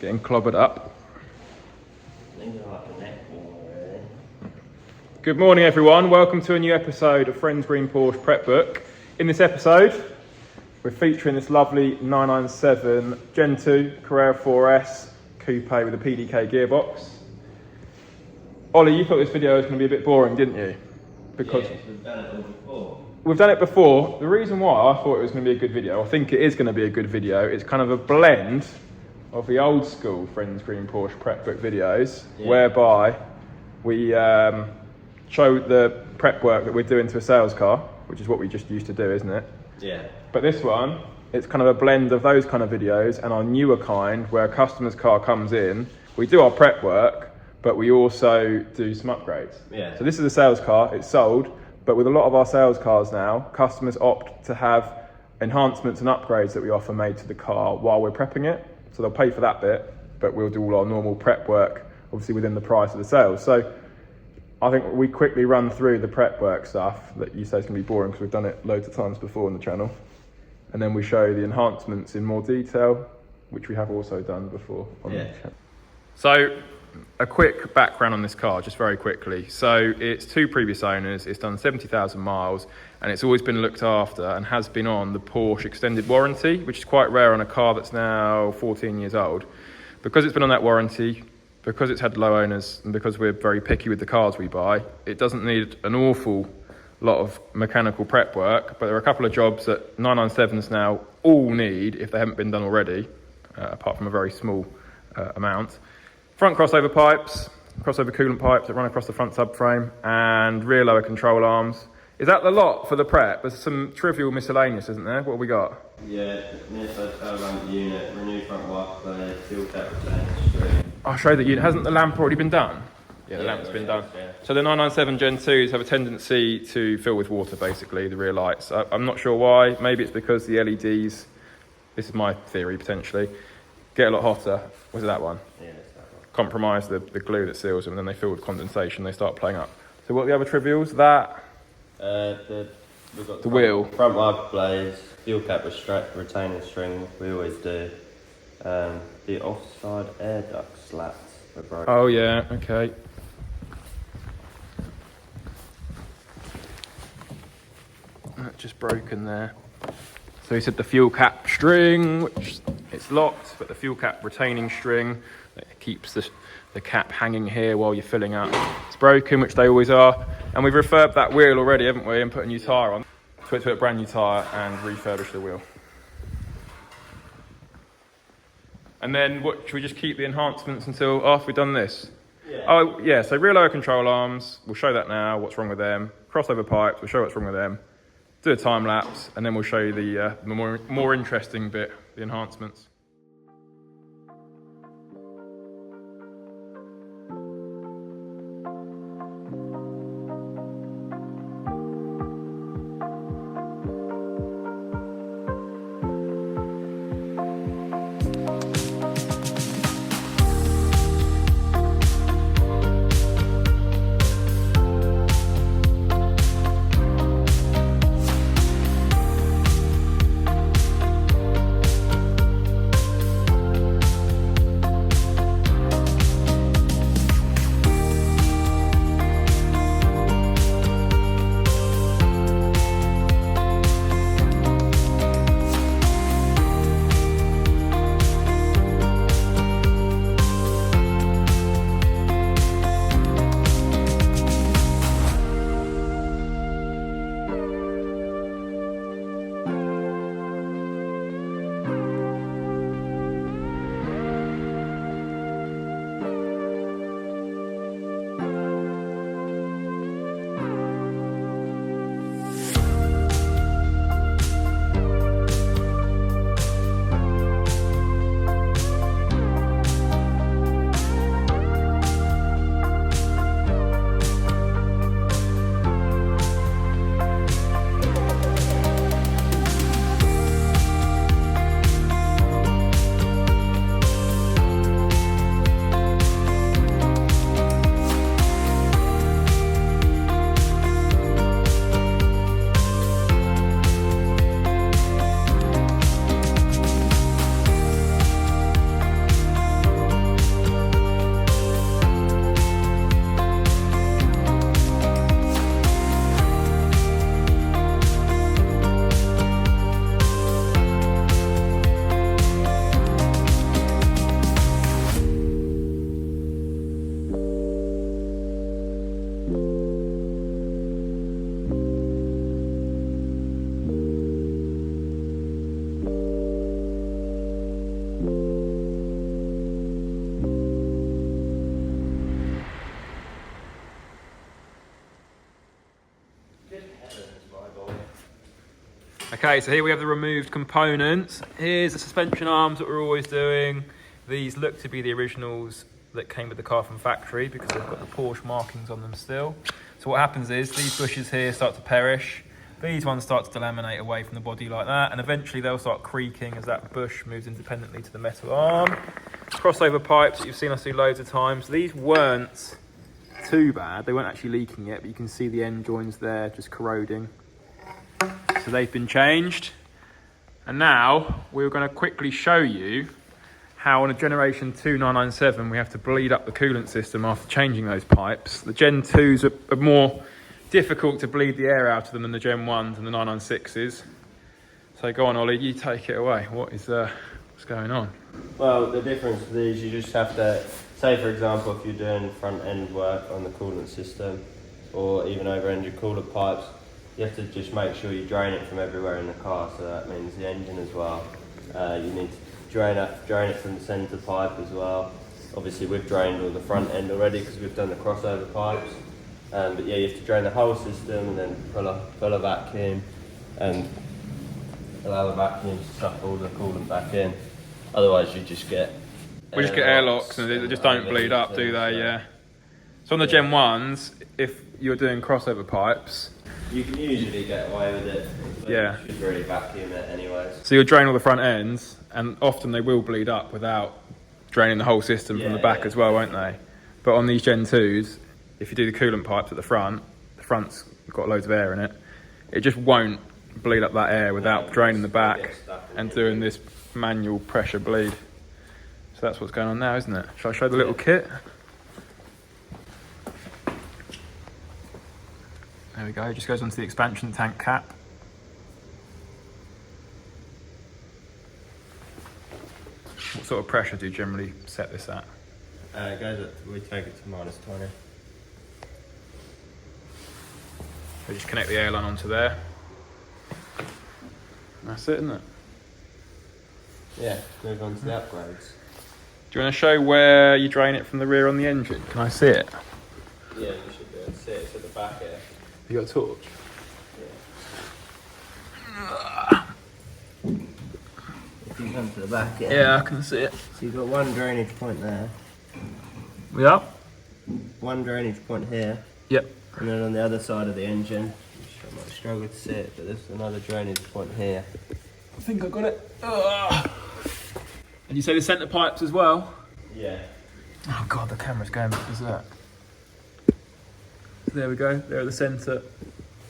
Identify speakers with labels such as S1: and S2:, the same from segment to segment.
S1: getting clobbered up. Good morning everyone, welcome to a new episode of Friends Green Porsche Prep Book. In this episode, we're featuring this lovely 997 Gen 2 Carrera 4S Coupe with a PDK gearbox. Ollie, you thought this video was going to be a bit boring, didn't you? Because
S2: yes, we've done it all before.
S1: We've done it before. The reason why I thought it was going to be a good video, I think it is going to be a good video, it's kind of a blend of the old school Friends Green Porsche Prep Book videos, whereby we show the prep work that we're doing to a sales car, which is what we just used to do, isn't it?
S2: Yeah.
S1: But this one, it's kind of a blend of those kind of videos and our newer kind, where a customer's car comes in, we do our prep work, but we also do some upgrades.
S2: Yeah.
S1: So this is a sales car, it's sold, but with a lot of our sales cars now, customers opt to have enhancements and upgrades that we offer made to the car while we're prepping it. So they'll pay for that bit, but we'll do all our normal prep work, obviously within the price of the sales. So I think we quickly run through the prep work stuff that you say is going to be boring because we've done it loads of times before on the channel. And then we show the enhancements in more detail, which we have also done before on the channel. So a quick background on this car, just very quickly. So it's two previous owners, it's done 70,000 miles, and it's always been looked after and has been on the Porsche extended warranty, which is quite rare on a car that's now 14 years old. Because it's been on that warranty, because it's had low owners, and because we're very picky with the cars we buy, it doesn't need an awful lot of mechanical prep work, but there are a couple of jobs that 997s now all need if they haven't been done already, apart from a very small amount. Front crossover pipes, crossover coolant pipes that run across the front subframe, and rear lower control arms. Is that the lot for the prep? There's some trivial miscellaneous, isn't there? What have we got?
S2: Yeah, near side tail lamp unit, renew front wiper blade, fuel cap retainer string.
S1: I'll show the unit. Hasn't the lamp already been done? Yeah, the lamp's been done.
S2: Yeah.
S1: So the 997 Gen 2s have a tendency to fill with water, basically, the rear lights. I'm not sure why. Maybe it's because the LEDs, this is my theory potentially, get a lot hotter. Was it that one?
S2: Yeah, it's that one.
S1: Compromise the glue that seals them, and then they fill with condensation, they start playing up. So what are the other trivials? That?
S2: We've got
S1: the wheel.
S2: Front wiper blades, fuel cap retainer string, we always do. The offside air duct slats are broken.
S1: Oh yeah, okay. That's just broken there. So he said the fuel cap string, which it's locked, but the fuel cap retaining string that keeps the cap hanging here while you're filling up, it's broken, which they always are. And we've refurbed that wheel already, haven't we, and put a new tyre on. So we put a brand new tyre and refurbish the wheel. And then what, should we just keep the enhancements until after we've done this?
S2: Yeah.
S1: Oh yeah, so rear lower control arms, we'll show that now, what's wrong with them. Crossover pipes, we'll show what's wrong with them. Do a time lapse, and then we'll show you the more interesting bit, the enhancements. Okay, so here we have the removed components. Here's the suspension arms that we're always doing. These look to be the originals that came with the car from factory because they've got the Porsche markings on them still. So what happens is these bushes here start to perish. These ones start to delaminate away from the body like that, and eventually they'll start creaking as that bush moves independently to the metal arm. Crossover pipes that you've seen us do loads of times. These weren't too bad. They weren't actually leaking yet, but you can see the end joins there just corroding. So they've been changed. And now we're going to quickly show you how on a Generation 2 997 we have to bleed up the coolant system after changing those pipes. The Gen 2s are more difficult to bleed the air out of them than the Gen 1s and the 996s. So go on, Ollie, you take it away. What's going on?
S2: Well, the difference with these, you just have to, say for example, if you're doing front end work on the coolant system or even over engine coolant pipes, you have to just make sure you drain it from everywhere in the car, so that means the engine as well. You need to drain it from the centre pipe as well. Obviously we've drained all the front end already because we've done the crossover pipes. But yeah, you have to drain the whole system and then fill a vacuum and allow the vacuum to suck all the coolant back in. Otherwise you just get
S1: airlocks and they just don't bleed up, do they? Yeah. So on the Gen 1s, if you're doing crossover pipes,
S2: you can usually get away with it.
S1: Yeah.
S2: You should really vacuum it anyways.
S1: So you'll drain all the front ends, and often they will bleed up without draining the whole system from the back as well, won't they? But on these Gen 2s, if you do the coolant pipes at the front's got loads of air in it, it just won't bleed up that air without draining the back and doing this manual pressure bleed. So that's what's going on now, isn't it? Shall I show the little kit? There we go, it just goes onto the expansion tank cap. What sort of pressure do you generally set this at?
S2: It goes at, we take it to -20.
S1: We just connect the airline onto there. That's it, isn't it?
S2: Yeah, move on to the upgrades.
S1: Do you want to show where you drain it from the rear on the engine? Can I see it?
S2: Yeah, you should be able to see it. It's at the back here.
S1: You got a torch?
S2: Yeah. If you come to the back here.
S1: Yeah, I can see it.
S2: So you've got one drainage point there.
S1: Yeah?
S2: One drainage point here.
S1: Yep.
S2: And then on the other side of the engine, I might struggle to see it, but there's another drainage point here.
S1: I think I got it. Ugh. And you say the centre pipes as well?
S2: Yeah.
S1: Oh god, the camera's going berserk. There we go, there are the centre,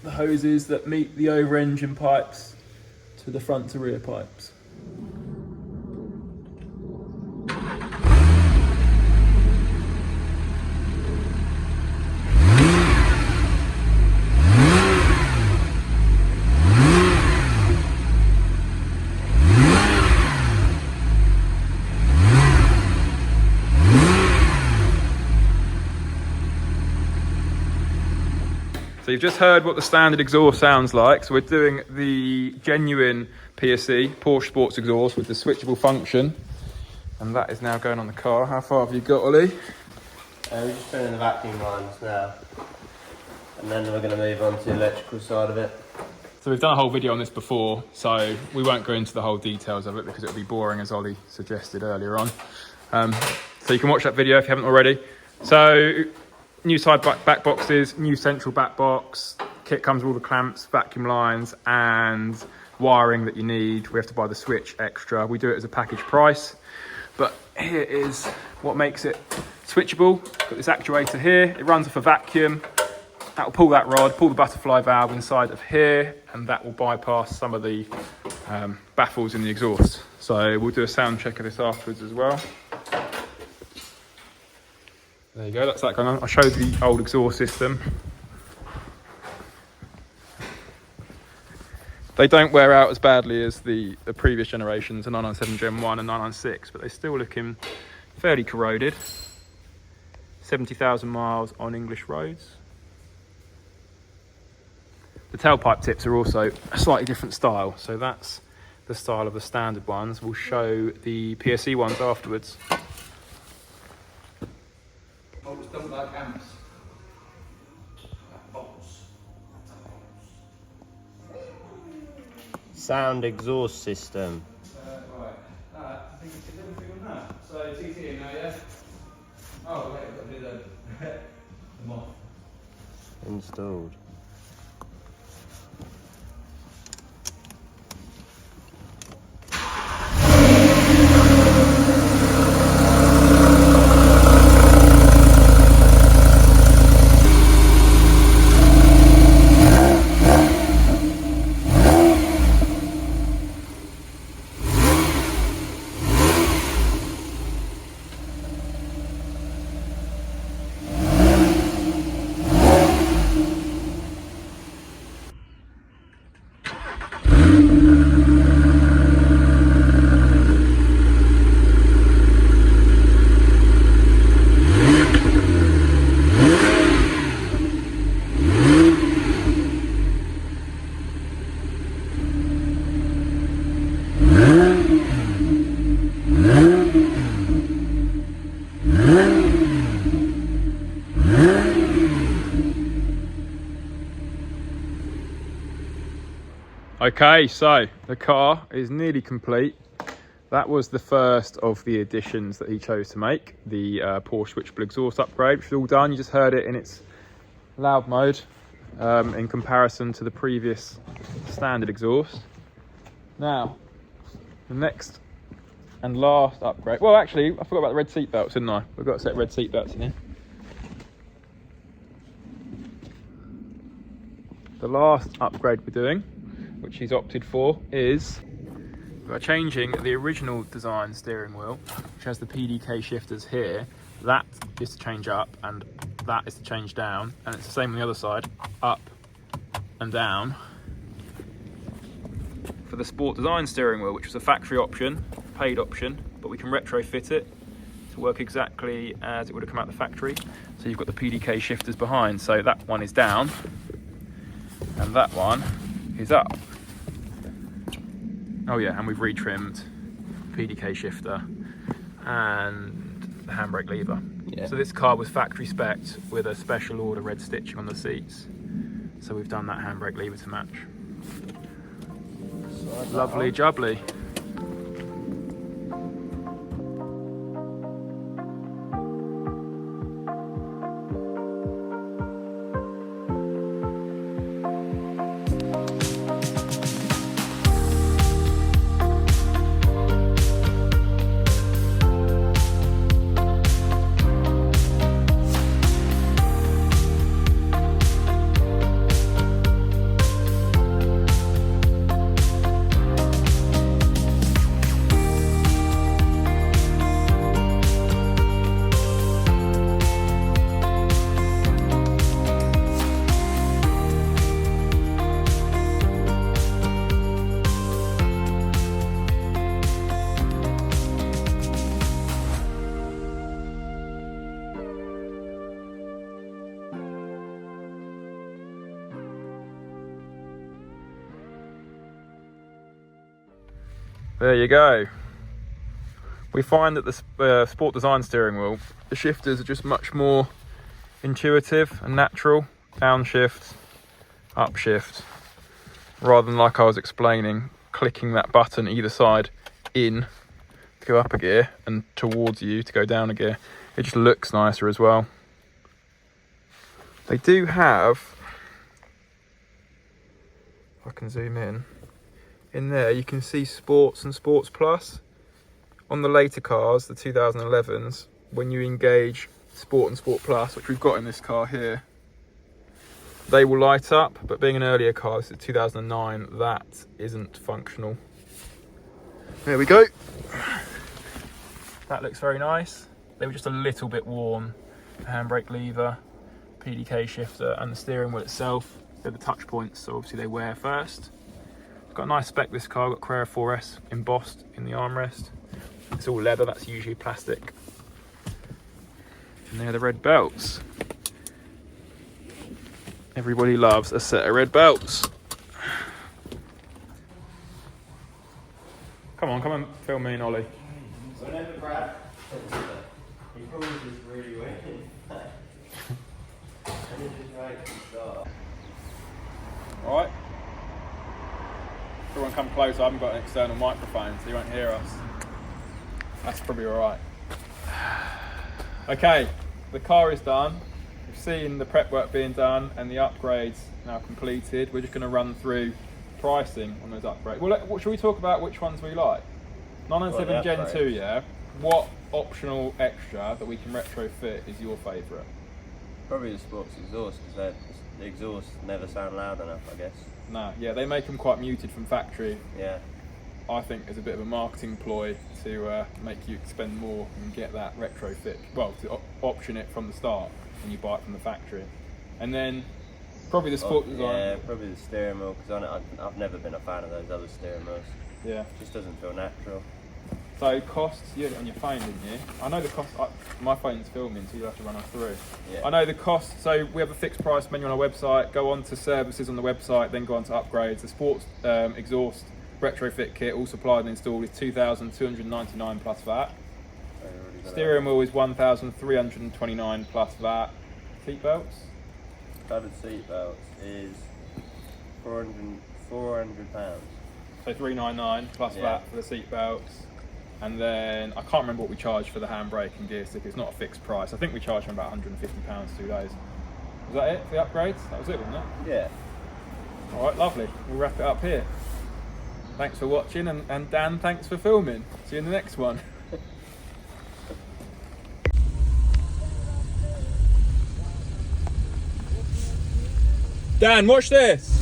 S1: the hoses that meet the over engine pipes to the front to rear pipes. So you've just heard what the standard exhaust sounds like. So we're doing the genuine PSE, Porsche Sports exhaust with the switchable function. And that is now going on the car. How far have you got, Ollie?
S2: We're just putting in the vacuum lines now. And then we're going to move on to the electrical side of it.
S1: So we've done a whole video on this before, so we won't go into the whole details of it because it'll be boring, as Ollie suggested earlier on. So you can watch that video if you haven't already. So new side back boxes, new central back box, kit comes with all the clamps, vacuum lines and wiring that you need. We have to buy the switch extra. We do it as a package price, but here is what makes it switchable. Got this actuator here, it runs off a vacuum. That will pull that rod, pull the butterfly valve inside of here, and that will bypass some of the baffles in the exhaust. So we'll do a sound check of this afterwards as well. There you go, that's that going on. I'll show the old exhaust system. They don't wear out as badly as the previous generations, the 997 Gen 1 and 996, but they're still looking fairly corroded. 70,000 miles on English roads. The tailpipe tips are also a slightly different style, so that's the style of the standard ones. We'll show the PSE ones afterwards.
S3: Bolts don't like amps.
S2: sound exhaust system.
S3: Right. I think it's a little bit on that. So TT now, yeah? Oh, wait, I've got to do the moth.
S2: Installed.
S1: Okay, so the car is nearly complete. That was the first of the additions that he chose to make, the Porsche switchable exhaust upgrade, which is all done. You just heard it in its loud mode in comparison to the previous standard exhaust. Now, the next and last upgrade. Well, actually, I forgot about the red seat belts, didn't I? We've got a set of red seat belts in here. The last upgrade we're doing, which he's opted for, is we're changing the original design steering wheel, which has the PDK shifters here. That is to change up and that is to change down, and it's the same on the other side, up and down. For the sport design steering wheel, which was a factory option, paid option, but we can retrofit it to work exactly as it would have come out the factory. So you've got the PDK shifters behind, so that one is down and that one is up. Oh yeah, and we've retrimmed PDK shifter and the handbrake lever.
S2: Yeah.
S1: So this car was factory spec'd with a special order red stitching on the seats. So we've done that handbrake lever to match. Lovely jubbly. There you go. We find that the sport design steering wheel, the shifters are just much more intuitive and natural. Downshift, upshift, rather than, like I was explaining, clicking that button either side in to go up a gear and towards you to go down a gear. It just looks nicer as well. They do have, if I can zoom in there you can see Sports and Sports Plus. On the later cars, the 2011s, when you engage Sport and Sport Plus, which we've got in this car here, they will light up, but being an earlier car, this is 2009, that isn't functional. There we go. That looks very nice. They were just a little bit worn. The handbrake lever, PDK shifter, and the steering wheel itself, they're the touch points, so obviously they wear first. Got a nice spec this car, got Carrera 4S embossed in the armrest. It's all leather, that's usually plastic. And they're the red belts. Everybody loves a set of red belts. Come on, come and film me and Ollie.
S2: Whenever Brad he pulls this really weird. And it just makes me start.
S1: Alright. Everyone come close. I haven't got an external microphone, so you won't hear us. That's probably all right. Okay, the car is done. We've seen the prep work being done and the upgrades now completed. We're just going to run through pricing on those upgrades. Well, should we talk about which ones we like? 997 Gen 2, yeah. What optional extra that we can retrofit is your favourite?
S2: Probably the sports exhaust, because the exhausts never sound loud enough, I guess.
S1: No, yeah, they make them quite muted from factory.
S2: Yeah.
S1: I think it's a bit of a marketing ploy to make you spend more and get that retrofit, well, to option it from the start when you buy it from the factory. And then probably the sport design.
S2: Yeah, probably the steering wheel, because I've never been a fan of those other steering wheels.
S1: Yeah.
S2: It just doesn't feel natural.
S1: So costs, you had it on your phone, didn't you? I know the cost, my phone's filming, so you'll have to run us through.
S2: Yeah.
S1: I know the cost, so we have a fixed price menu on our website, go on to services on the website, then go on to upgrades. The sports exhaust retrofit kit, all supplied and installed, is $2,299 plus VAT. Steering wheel is $1,329 plus VAT. Seat belts?
S2: Covered seat belts is £400.
S1: So $399 plus VAT for the seat belts. And then I can't remember what we charged for the handbrake and gear stick. It's not a fixed price. I think we charged them about £150 2 days. Was that it for the upgrades? That was it, wasn't it?
S2: Yeah.
S1: All right, lovely. We'll wrap it up here. Thanks for watching, and Dan, thanks for filming. See you in the next one. Dan, watch this.